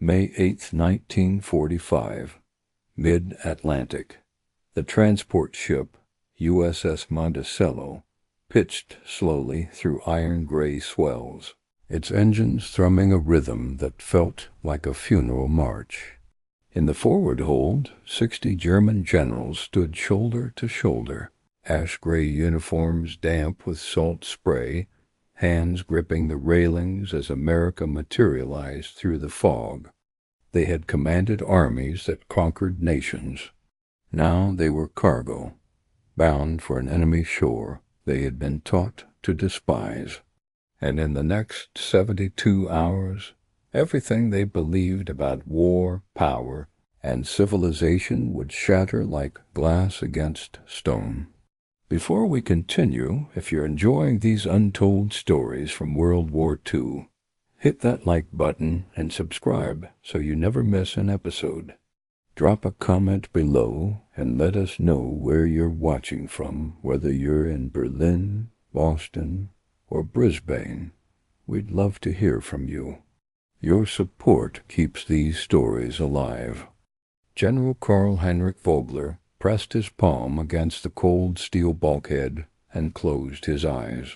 May 8, 1945, mid-Atlantic. The transport ship, USS Monticello, pitched slowly through iron-gray swells, its engines thrumming a rhythm that felt like a funeral march. In the forward hold, 60 German generals stood shoulder to shoulder, ash-gray uniforms damp with salt spray, hands gripping the railings as America materialized through the fog. They had commanded armies that conquered nations. Now they were cargo, bound for an enemy shore they had been taught to despise. And in the next 72 hours, everything they believed about war, power, and civilization would shatter like glass against stone. Before we continue, if you're enjoying these untold stories from World War II, hit that like button and subscribe so you never miss an episode. Drop a comment below and let us know where you're watching from, whether you're in Berlin, Boston, or Brisbane. We'd love to hear from you. Your support keeps these stories alive. General Karl Heinrich Vogler pressed his palm against the cold steel bulkhead and closed his eyes.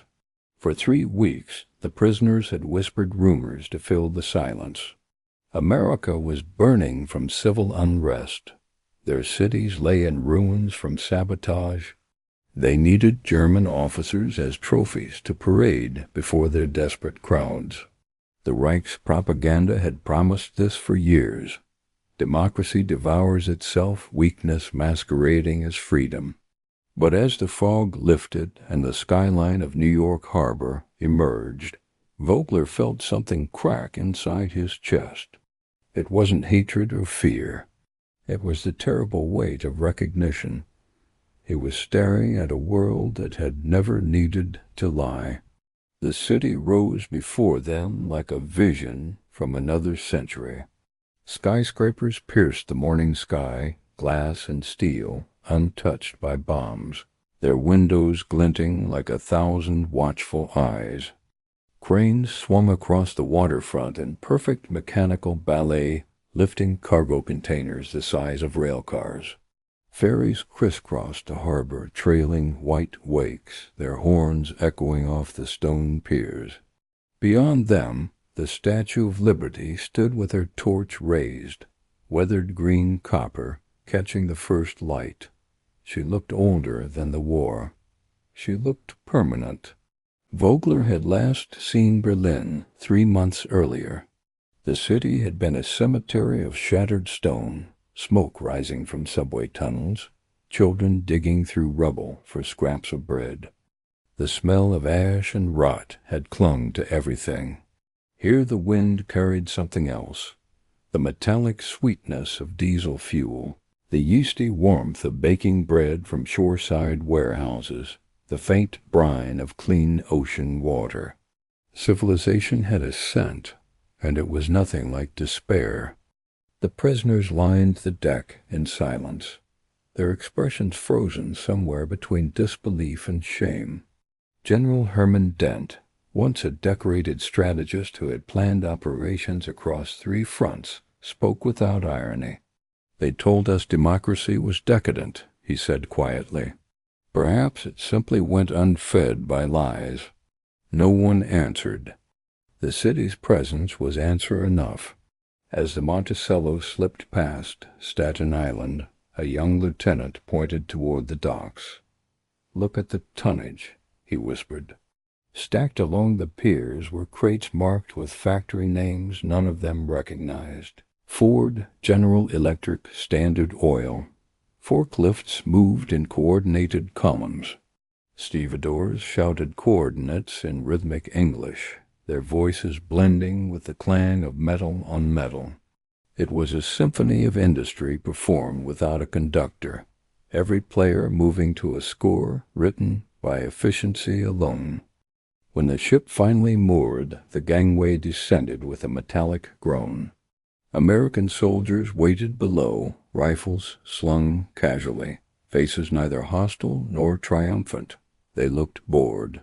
For 3 weeks, the prisoners had whispered rumors to fill the silence. America was burning from civil unrest. Their cities lay in ruins from sabotage. They needed German officers as trophies to parade before their desperate crowds. The Reich's propaganda had promised this for years. Democracy devours itself, weakness masquerading as freedom. But as the fog lifted and the skyline of New York Harbor emerged, Vogler felt something crack inside his chest. It wasn't hatred or fear. It was the terrible weight of recognition. He was staring at a world that had never needed to lie. The city rose before them like a vision from another century. Skyscrapers pierced the morning sky, glass and steel, untouched by bombs, their windows glinting like 1,000 watchful eyes. Cranes swung across the waterfront in perfect mechanical ballet, lifting cargo containers the size of rail cars. Ferries crisscrossed the harbor, trailing white wakes, their horns echoing off the stone piers. Beyond them, the Statue of Liberty stood with her torch raised, weathered green copper, catching the first light. She looked older than the war. She looked permanent. Vogler had last seen Berlin 3 months earlier. The city had been a cemetery of shattered stone, smoke rising from subway tunnels, children digging through rubble for scraps of bread. The smell of ash and rot had clung to everything. Here the wind carried something else, the metallic sweetness of diesel fuel, the yeasty warmth of baking bread from shoreside warehouses, the faint brine of clean ocean water. Civilization had a scent, and it was nothing like despair. The prisoners lined the deck in silence, their expressions frozen somewhere between disbelief and shame. General Herman Dent, once a decorated strategist who had planned operations across 3 fronts, spoke without irony. "They told us democracy was decadent," he said quietly. "Perhaps it simply went unfed by lies." No one answered. The city's presence was answer enough. As the Monticello slipped past Staten Island, a young lieutenant pointed toward the docks. "Look at the tonnage," he whispered. Stacked along the piers were crates marked with factory names none of them recognized. Ford, General Electric, Standard Oil. Forklifts moved in coordinated columns. Stevedores shouted coordinates in rhythmic English, their voices blending with the clang of metal on metal. It was a symphony of industry performed without a conductor, every player moving to a score written by efficiency alone. When the ship finally moored, the gangway descended with a metallic groan. American soldiers waited below, rifles slung casually, faces neither hostile nor triumphant. They looked bored.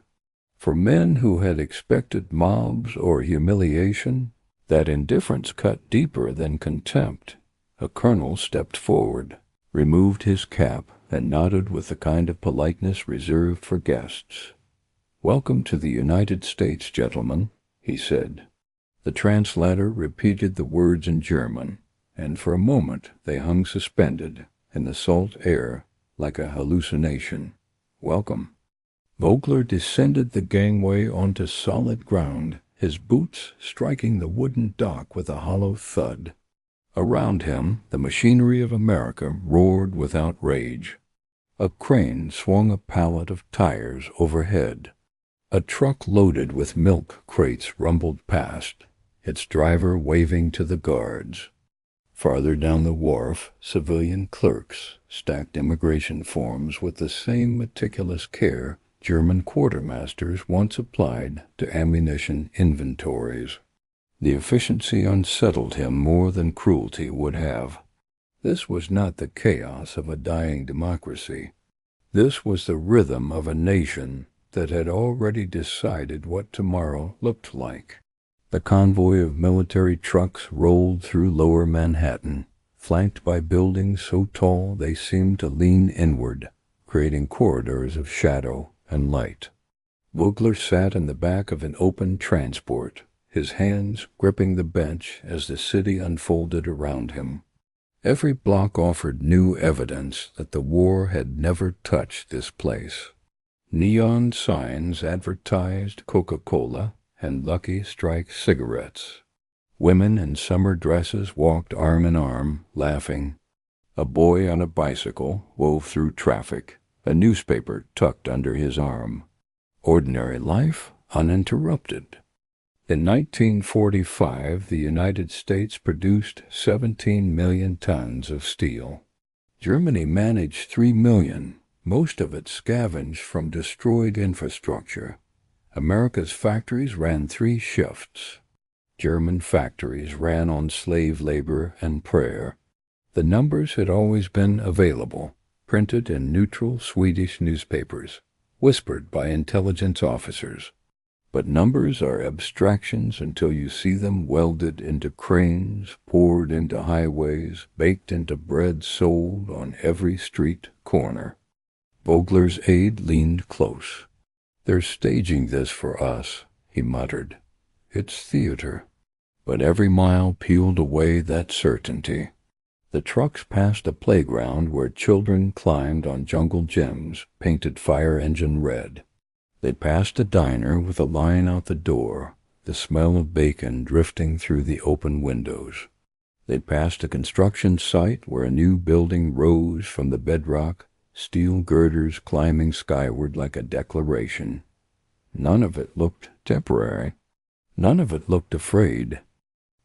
For men who had expected mobs or humiliation, That indifference cut deeper than contempt. A colonel stepped forward, removed his cap, and nodded with the kind of politeness reserved for guests. "Welcome to the United States, gentlemen," he said. The translator repeated the words in German, and for a moment they hung suspended in the salt air like a hallucination. "Welcome." Vogler descended the gangway onto solid ground, his boots striking the wooden dock with a hollow thud. Around him, the machinery of America roared with outrage. A crane swung a pallet of tires overhead. A truck loaded with milk crates rumbled past, its driver waving to the guards. Farther down the wharf, civilian clerks stacked immigration forms with the same meticulous care German quartermasters once applied to ammunition inventories. The efficiency unsettled him more than cruelty would have. This was not the chaos of a dying democracy. This was the rhythm of a nation that had already decided what tomorrow looked like. The convoy of military trucks rolled through lower Manhattan, flanked by buildings so tall they seemed to lean inward, creating corridors of shadow and light. Vogler sat in the back of an open transport, his hands gripping the bench as the city unfolded around him. Every block offered new evidence that the war had never touched this place. Neon signs advertised Coca-Cola and Lucky Strike cigarettes. Women in summer dresses walked arm in arm, laughing. A boy on a bicycle wove through traffic, a newspaper tucked under his arm. Ordinary life uninterrupted. In 1945, the United States produced 17 million tons of steel. Germany managed 3 million, most of it scavenged from destroyed infrastructure. America's factories ran 3 shifts. German factories ran on slave labor and prayer. The numbers had always been available, printed in neutral Swedish newspapers, whispered by intelligence officers. But numbers are abstractions until you see them welded into cranes, poured into highways, baked into bread sold on every street corner. Vogler's aide leaned close. "They're staging this for us," he muttered. "It's theater." But every mile peeled away that certainty. The trucks passed a playground where children climbed on jungle gyms, painted fire engine red. They passed a diner with a line out the door, the smell of bacon drifting through the open windows. They passed a construction site where a new building rose from the bedrock, steel girders climbing skyward like a declaration. None of it looked temporary. None of it looked afraid.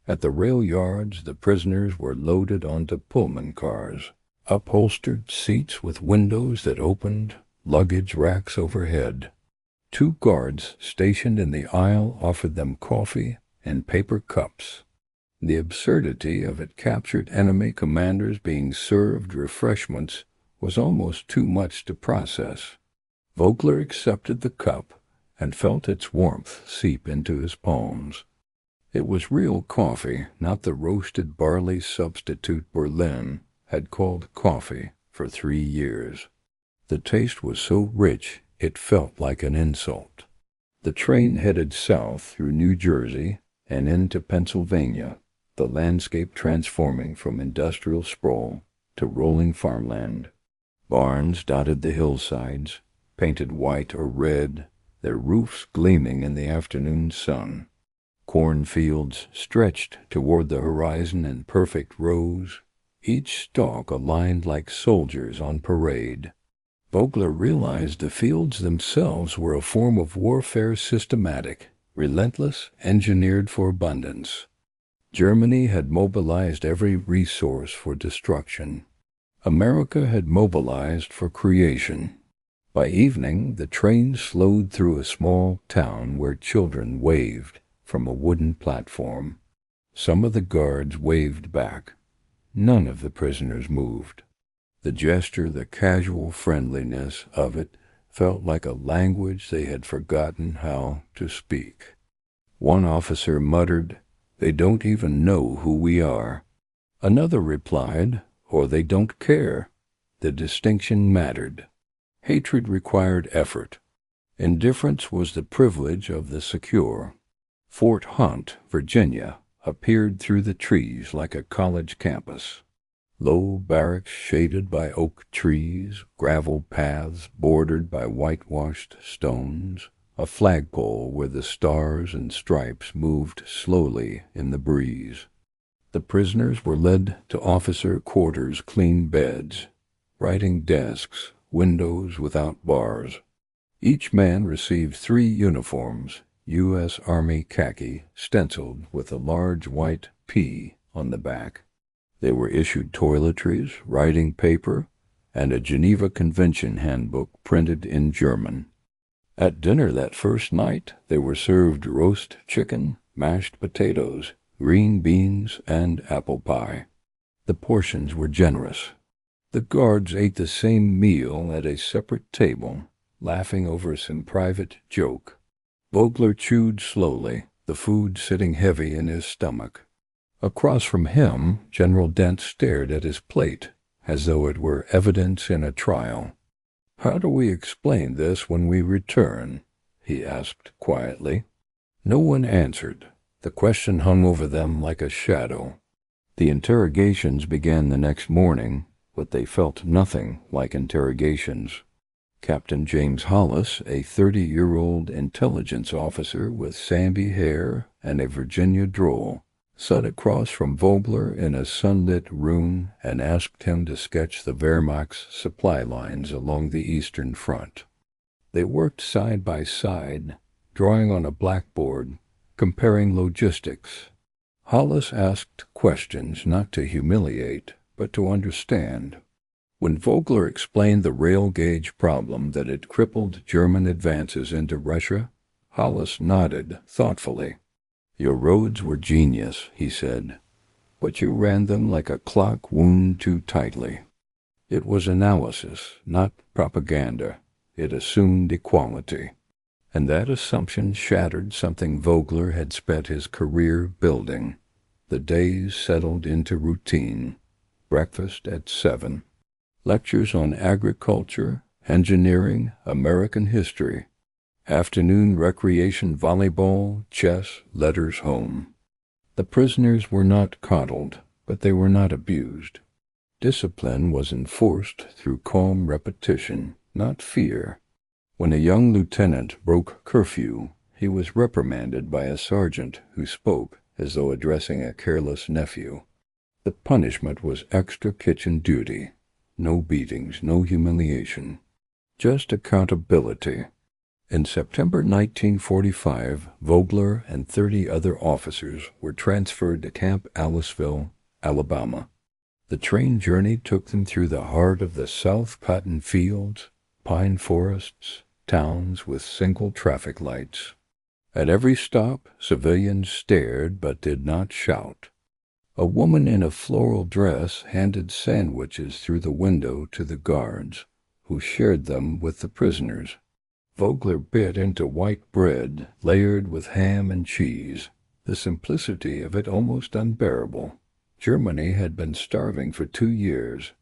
At the rail yards, the prisoners were loaded onto Pullman cars, upholstered seats with windows that opened, luggage racks overhead. 2 guards stationed in the aisle offered them coffee and paper cups. The absurdity of it captured enemy commanders being served refreshments was almost too much to process. Vogler accepted the cup and felt its warmth seep into his palms. It was real coffee, not the roasted barley substitute Berlin had called coffee for 3 years. The taste was so rich it felt like an insult. The train headed south through New Jersey and into Pennsylvania, the landscape transforming from industrial sprawl to rolling farmland. Barns dotted the hillsides, painted white or red, their roofs gleaming in the afternoon sun. Cornfields stretched toward the horizon in perfect rows, each stalk aligned like soldiers on parade. Vogler realized the fields themselves were a form of warfare, systematic, relentless, engineered for abundance. Germany had mobilized every resource for destruction. America had mobilized for creation. By evening, the train slowed through a small town where children waved from a wooden platform. Some of the guards waved back. None of the prisoners moved. The gesture, the casual friendliness of it, felt like a language they had forgotten how to speak. One officer muttered, They don't even know who we are." Another replied, "Or they don't care." The distinction mattered. Hatred required effort. Indifference was the privilege of the secure. Fort Hunt, Virginia, appeared through the trees like a college campus. Low barracks shaded by oak trees, gravel paths bordered by whitewashed stones, a flagpole where the stars and stripes moved slowly in the breeze. The prisoners were led to officer quarters, clean beds, writing desks, windows without bars. Each man received 3 uniforms, U.S. Army khaki, stenciled with a large white P on the back. They were issued toiletries, writing paper, and a Geneva Convention handbook printed in German. At dinner that first night, they were served roast chicken, mashed potatoes, green beans, and apple pie. The portions were generous. The guards ate the same meal at a separate table, laughing over some private joke. Vogler chewed slowly, the food sitting heavy in his stomach. Across from him, General Dent stared at his plate, as though it were evidence in a trial. "How do we explain this when we return?" he asked quietly. No one answered. The question hung over them like a shadow. The interrogations began the next morning, but they felt nothing like interrogations. Captain James Hollis, a 30-year-old intelligence officer with sandy hair and a Virginia drawl, sat across from Vogler in a sunlit room and asked him to sketch the Wehrmacht's supply lines along the Eastern Front. They worked side by side, drawing on a blackboard, comparing logistics. Hollis asked questions not to humiliate, but to understand. When Vogler explained the rail gauge problem that had crippled German advances into Russia, Hollis nodded thoughtfully. "Your roads were genius," he said, "but you ran them like a clock wound too tightly." It was analysis, not propaganda. It assumed equality. And that assumption shattered something Vogler had spent his career building. The days settled into routine. Breakfast at 7. Lectures on agriculture, engineering, American history. Afternoon recreation, volleyball, chess, letters home. The prisoners were not coddled, but they were not abused. Discipline was enforced through calm repetition, not fear. When a young lieutenant broke curfew, he was reprimanded by a sergeant who spoke as though addressing a careless nephew. The punishment was extra kitchen duty. No beatings, no humiliation. Just accountability. In September 1945, Vogler and 30 other officers were transferred to Camp Aliceville, Alabama. The train journey took them through the heart of the South cotton fields, pine forests, towns with single traffic lights. At every stop, civilians stared but did not shout. A woman in a floral dress handed sandwiches through the window to the guards, who shared them with the prisoners. Vogler bit into white bread layered with ham and cheese, the simplicity of it almost unbearable. Germany had been starving for 2 years.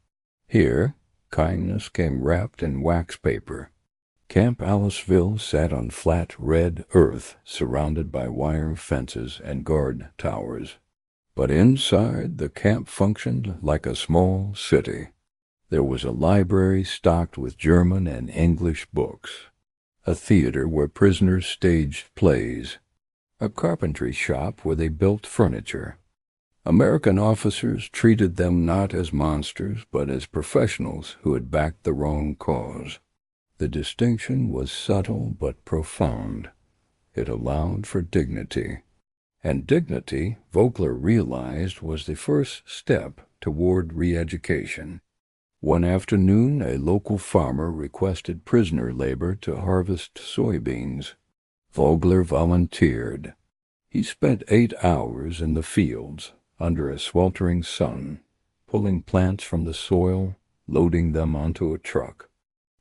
Here, kindness came wrapped in wax paper. Camp Aliceville sat on flat red earth surrounded by wire fences and guard towers. But inside, the camp functioned like a small city. There was a library stocked with German and English books, a theater where prisoners staged plays, a carpentry shop where they built furniture. American officers treated them not as monsters, but as professionals who had backed the wrong cause. The distinction was subtle but profound. It allowed for dignity. And dignity, Vogler realized, was the first step toward re-education. One afternoon, a local farmer requested prisoner labor to harvest soybeans. Vogler volunteered. He spent 8 hours in the fields, under a sweltering sun, pulling plants from the soil, loading them onto a truck.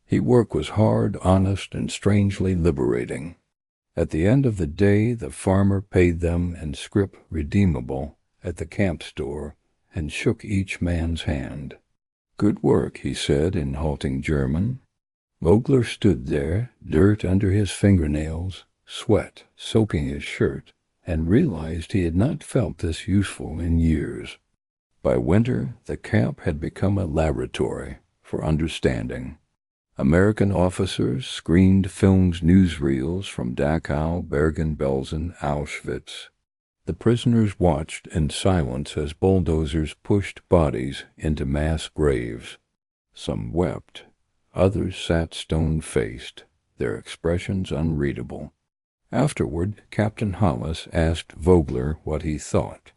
His work was hard, honest, and strangely liberating. At the end of the day, the farmer paid them in scrip redeemable at the camp store and shook each man's hand. "Good work," he said in halting German. Vogler stood there, dirt under his fingernails, sweat soaking his shirt, and realized he had not felt this useful in years. By winter, the camp had become a laboratory for understanding. American officers screened filmed newsreels from Dachau, Bergen-Belsen, Auschwitz. The prisoners watched in silence as bulldozers pushed bodies into mass graves. Some wept. Others sat stone-faced, their expressions unreadable. Afterward, Captain Hollis asked Vogler what he thought.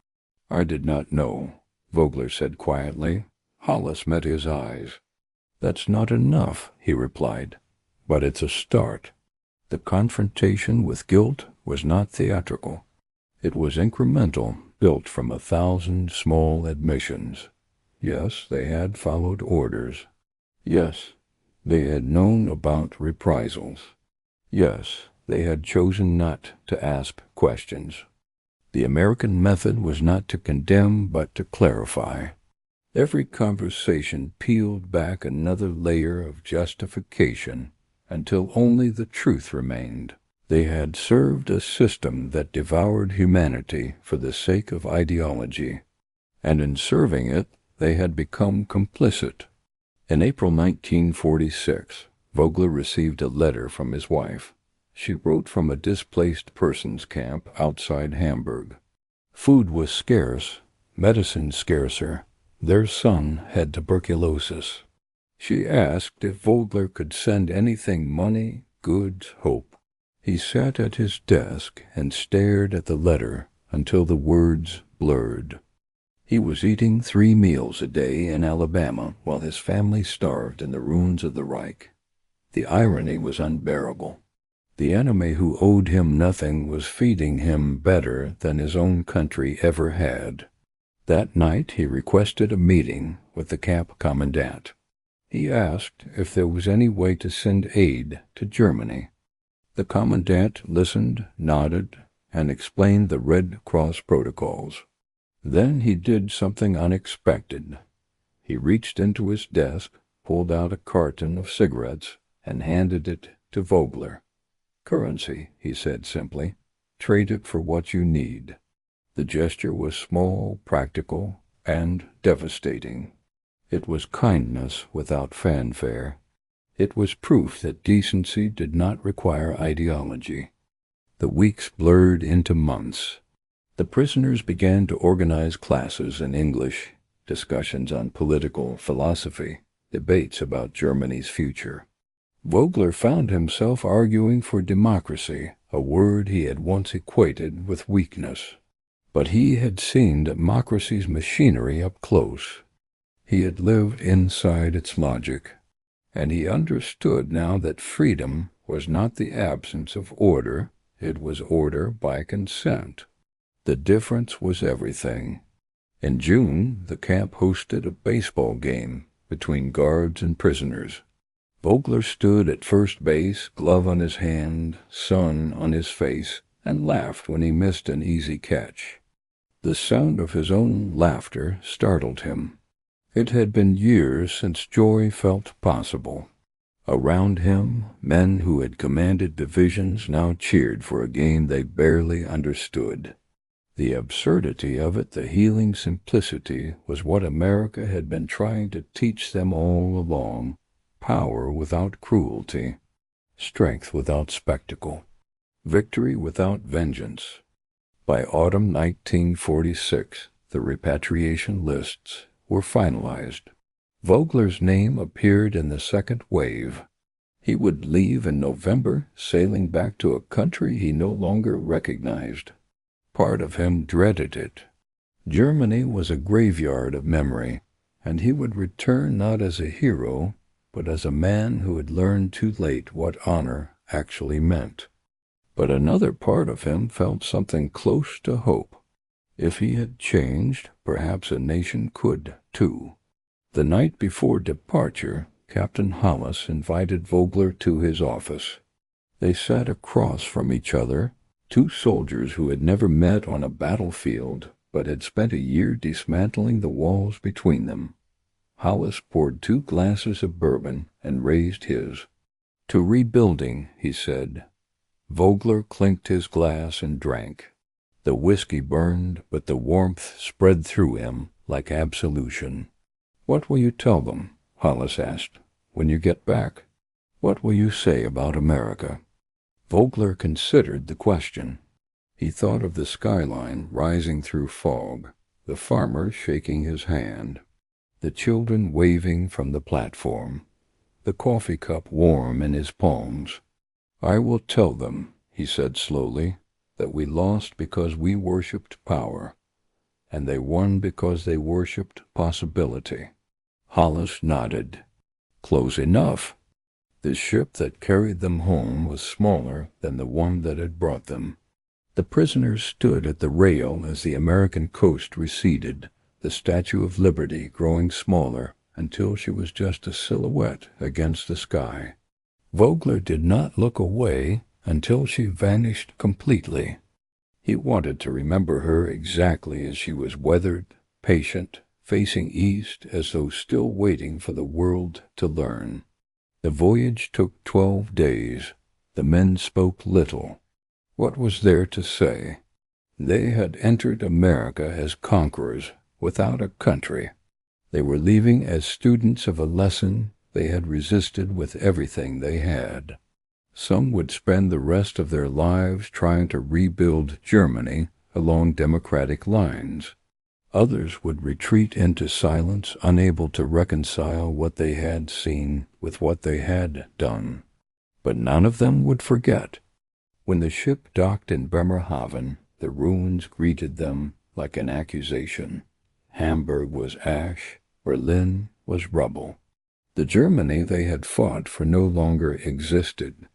"I did not know," Vogler said quietly. Hollis met his eyes. "That's not enough," he replied, "but it's a start." The confrontation with guilt was not theatrical. It was incremental, built from 1,000 small admissions. Yes, they had followed orders. Yes, they had known about reprisals. Yes, they had chosen not to ask questions. The American method was not to condemn, but to clarify. Every conversation peeled back another layer of justification until only the truth remained. They had served a system that devoured humanity for the sake of ideology, and in serving it, they had become complicit. In April 1946, Vogler received a letter from his wife. She wrote from a displaced persons camp outside Hamburg. Food was scarce, medicine scarcer. Their son had tuberculosis. She asked if Vogler could send anything: money, goods, hope. He sat at his desk and stared at the letter until the words blurred. He was eating 3 meals a day in Alabama while his family starved in the ruins of the Reich. The irony was unbearable. The enemy who owed him nothing was feeding him better than his own country ever had. That night he requested a meeting with the camp commandant. He asked if there was any way to send aid to Germany. The commandant listened, nodded, and explained the Red Cross protocols. Then he did something unexpected. He reached into his desk, pulled out a carton of cigarettes, and handed it to Vogler. "Currency," he said simply. "Trade it for what you need." The gesture was small, practical, and devastating. It was kindness without fanfare. It was proof that decency did not require ideology. The weeks blurred into months. The prisoners began to organize classes in English, discussions on political philosophy, debates about Germany's future. Vogler found himself arguing for democracy, a word he had once equated with weakness. But he had seen democracy's machinery up close. He had lived inside its logic, and he understood now that freedom was not the absence of order, it was order by consent. The difference was everything. In June, the camp hosted a baseball game between guards and prisoners. Vogler stood at first base, glove on his hand, sun on his face, and laughed when he missed an easy catch. The sound of his own laughter startled him. It had been years since joy felt possible. Around him, men who had commanded divisions now cheered for a game they barely understood. The absurdity of it, the healing simplicity, was what America had been trying to teach them all along. Power without cruelty, strength without spectacle, victory without vengeance. By autumn 1946, the repatriation lists were finalized. Vogler's name appeared in the second wave. He would leave in November, sailing back to a country he no longer recognized. Part of him dreaded it. Germany was a graveyard of memory, and he would return not as a hero, but as a man who had learned too late what honor actually meant. But another part of him felt something close to hope. If he had changed, perhaps a nation could, too. The night before departure, Captain Hollis invited Vogler to his office. They sat across from each other, two soldiers who had never met on a battlefield, but had spent a year dismantling the walls between them. Hollis poured 2 glasses of bourbon and raised his. "To rebuilding," he said. Vogler clinked his glass and drank. The whiskey burned, but the warmth spread through him like absolution. "What will you tell them," Hollis asked, "when you get back? What will you say about America?" Vogler considered the question. He thought of the skyline rising through fog, the farmer shaking his hand, the children waving from the platform, the coffee cup warm in his palms. "I will tell them," he said slowly, "that we lost because we worshipped power, and they won because they worshipped possibility." Hollis nodded. "Close enough." The ship that carried them home was smaller than the one that had brought them. The prisoners stood at the rail as the American coast receded, the Statue of Liberty growing smaller until she was just a silhouette against the sky. Vogler did not look away until she vanished completely. He wanted to remember her exactly as she was weathered, patient, facing east as though still waiting for the world to learn. The voyage took 12 days. The men spoke little. What was there to say? They had entered America as conquerors, without a country. They were leaving as students of a lesson they had resisted with everything they had. Some would spend the rest of their lives trying to rebuild Germany along democratic lines. Others would retreat into silence, unable to reconcile what they had seen with what they had done. But none of them would forget. When the ship docked in Bremerhaven, the ruins greeted them like an accusation. Hamburg was ash, Berlin was rubble. The Germany they had fought for no longer existed.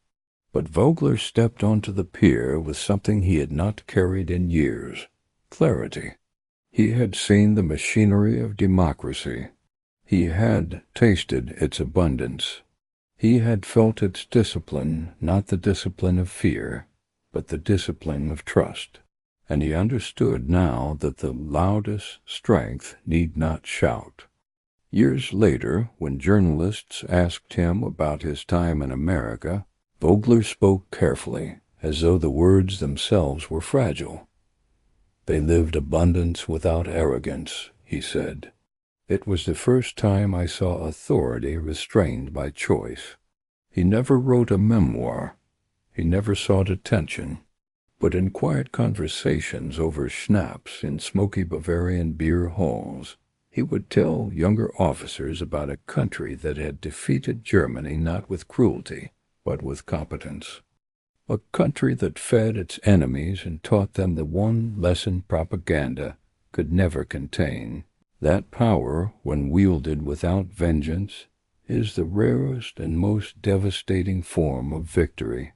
But Vogler stepped onto the pier with something he had not carried in years: clarity. He had seen the machinery of democracy. He had tasted its abundance. He had felt its discipline, not the discipline of fear, but the discipline of trust. And he understood now that the loudest strength need not shout. Years later, when journalists asked him about his time in America, Vogler spoke carefully, as though the words themselves were fragile. "They lived abundance without arrogance," he said. "It was the first time I saw authority restrained by choice." He never wrote a memoir. He never sought attention. But in quiet conversations over schnapps in smoky Bavarian beer halls, he would tell younger officers about a country that had defeated Germany not with cruelty, but with competence. A country that fed its enemies and taught them the one lesson propaganda could never contain. That power, when wielded without vengeance, is the rarest and most devastating form of victory.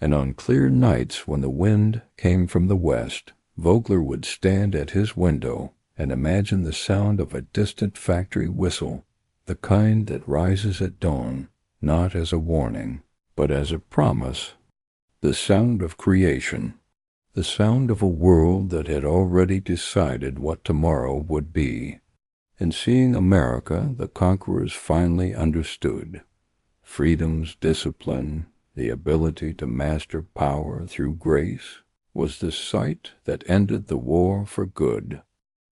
And on clear nights when the wind came from the west, Vogler would stand at his window and imagine the sound of a distant factory whistle, the kind that rises at dawn, not as a warning, but as a promise. The sound of creation, the sound of a world that had already decided what tomorrow would be. In seeing America, the conquerors finally understood. Freedom's discipline, the ability to master power through grace, was the sight that ended the war for good.